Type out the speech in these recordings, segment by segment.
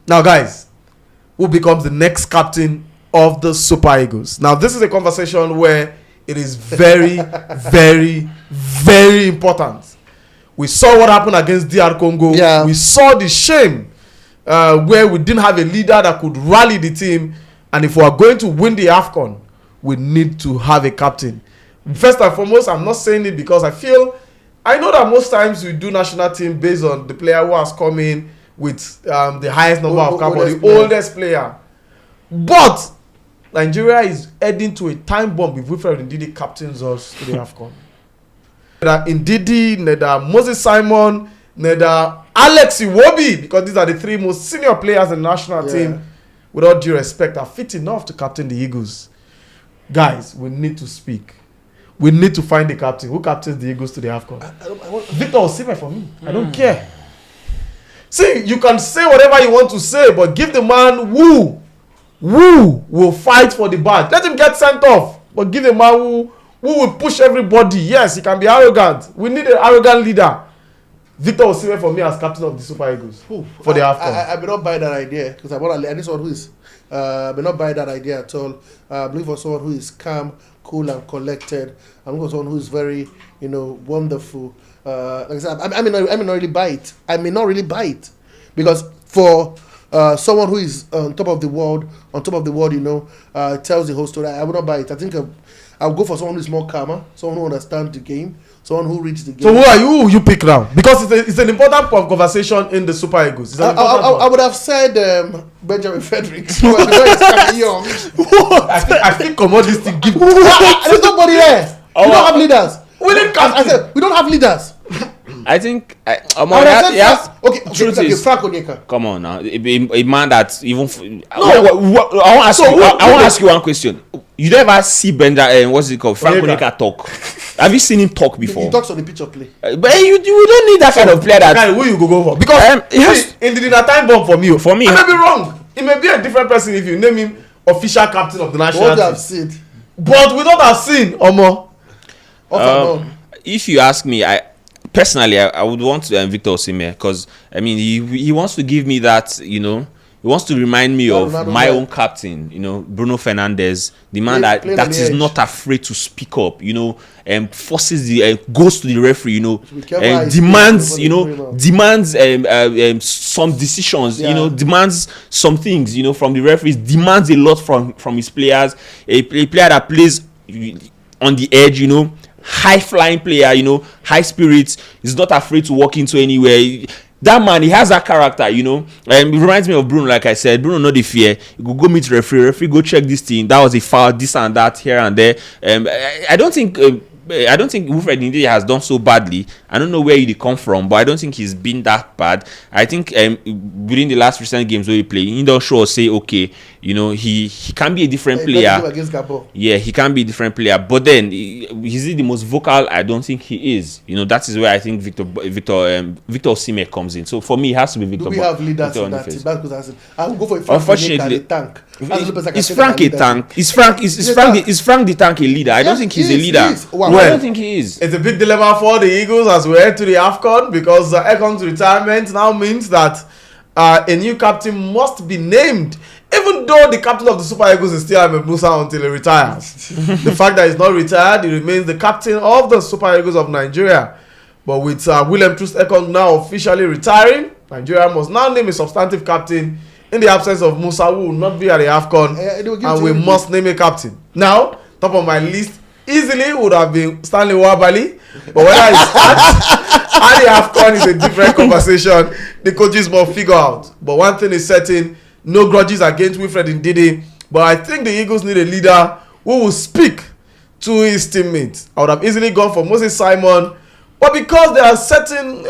Now, guys, who becomes the next captain of the Super Eagles? Now, this is a conversation where it is very, very, very important. We saw what happened against DR Congo. Yeah. We saw the shame where we didn't have a leader that could rally the team. And if we are going to win the AFCON, we need to have a captain. First and foremost, I'm not saying it because I know that most times we do national team based on the player who has come in with the highest number of caps, or the oldest player. But Nigeria is heading to a time bomb if Wilfred Ndidi captains us to the AFCON. Neither Ndidi, neither Moses Simon, neither Alex Iwobi, because these are the three most senior players in the national team, with all due respect, are fit enough to captain the Eagles. Guys, we need to speak. We need to find the captain. Who captains the Eagles to the AFCON? Victor Osimhen for me. I don't care. See, you can say whatever you want to say, but give the man who will fight for the badge. Let him get sent off, but give the man who will push everybody. Yes, he can be arrogant. We need an arrogant leader. Victor Osimhen for me as captain of the Super Eagles for the AFCON. I may not buy that idea because I need someone who is. I may not buy that idea at all. I'm looking for someone who is calm, cool, and collected. I'm looking for someone who is very, wonderful. Like I said, I may not really buy it. I may not really buy it because for someone who is on top of the world, tells the whole story. I would not buy it. I think I'll go for someone who is more calmer, someone who understands the game, someone who reads the game. So who are you? Who you pick now? Because it's an important conversation in the Super Eagles. I would have said Benjamin Frederick. I think commodity give. There's nobody there. We don't have leaders. I said we don't have leaders. I think Okay, Frank Onyeka. Come on now, a man that even. I want to ask you one question. You never see Benjamin, what's it called? Frank Onyeka talk. Have you seen him talk before? He talks on the pitch of play. But you don't need that kind of player. That who you go for? Because in the time bomb for me, I may be wrong. It may be a different person if you name him official captain of the national team. What I've seen, but we don't have seen Omo. If you ask me, I would want Victor Osimhen because he wants to give me that, he wants to remind me of my own captain, Bruno Fernandes, the man that is not afraid to speak up, and forces goes to the referee, demands some decisions, demands some things, from the referees, demands a lot from his players, a player that plays on the edge, high flying player, high spirits, is not afraid to walk into anywhere. That man, he has that character, it reminds me of Bruno. Like I said, Bruno not the fear. You could go meet referee, go check this thing, that was a foul, this and that, here and there. I don't think Wilfred Ndidi has done so badly. I don't know where he come from, but I don't think he's been that bad. I think within the last recent games where he played, he don't show say, okay, he can be a different player. Yeah, he can be a different player. But then, is he the most vocal? I don't think he is. That is where I think Victor Osimhen comes in. So for me, it has to be Victor. Do we have leaders in that team? That's because I will go for a Frank unfortunately, tank. Is Frank a tank? Is Frank the tank a leader? I don't think he's a leader. I don't think he is. It's a big dilemma for the Eagles as we head to the AFCON because Ekon's retirement now means that a new captain must be named. Even though the captain of the Super Eagles is still Ahmed Musa until he retires. The fact that he's not retired, he remains the captain of the Super Eagles of Nigeria. But with William Troost-Ekong now officially retiring, Nigeria must now name a substantive captain in the absence of Musa, who will not be at the AFCON, and we must name a captain. Now, top of my list easily would have been Stanley Wabali, but whether he starts at the AFCON is a different conversation. The coaches must figure out. But one thing is certain, no grudges against Wilfred Ndidi, but I think the Eagles need a leader who will speak to his teammates. I would have easily gone for Moses Simon, but because there are certain,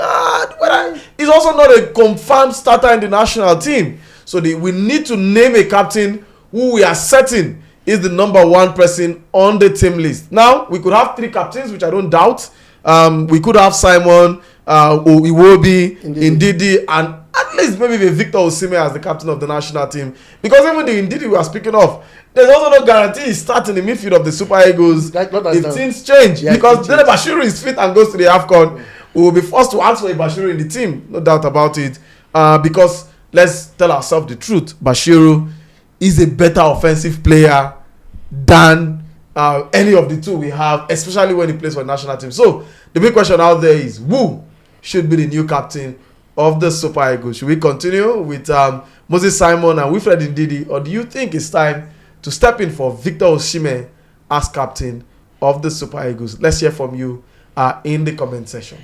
he's also not a confirmed starter in the national team. So we need to name a captain who we are certain is the number one person on the team list. Now, we could have 3 captains, which I don't doubt. We could have Simon, Iwobi, Ndidi, and at least maybe Victor Osimhen as the captain of the national team. Because even the Ndidi we are speaking of, there's also no guarantee he's starting in the midfield of the Super Eagles if things change. Because then Bashiru is fit and goes to the AFCON, we will be forced to ask for a Bashiru in the team, no doubt about it. Because let's tell ourselves the truth. Bashiru is a better offensive player than any of the two we have, especially when he plays for the national team. So the big question out there is, who should be the new captain of the Super Eagles? Should we continue with Moses Simon and Wilfred Ndidi, or do you think it's time to step in for Victor Osimhen as captain of the Super Eagles? Let's hear from you in the comment section.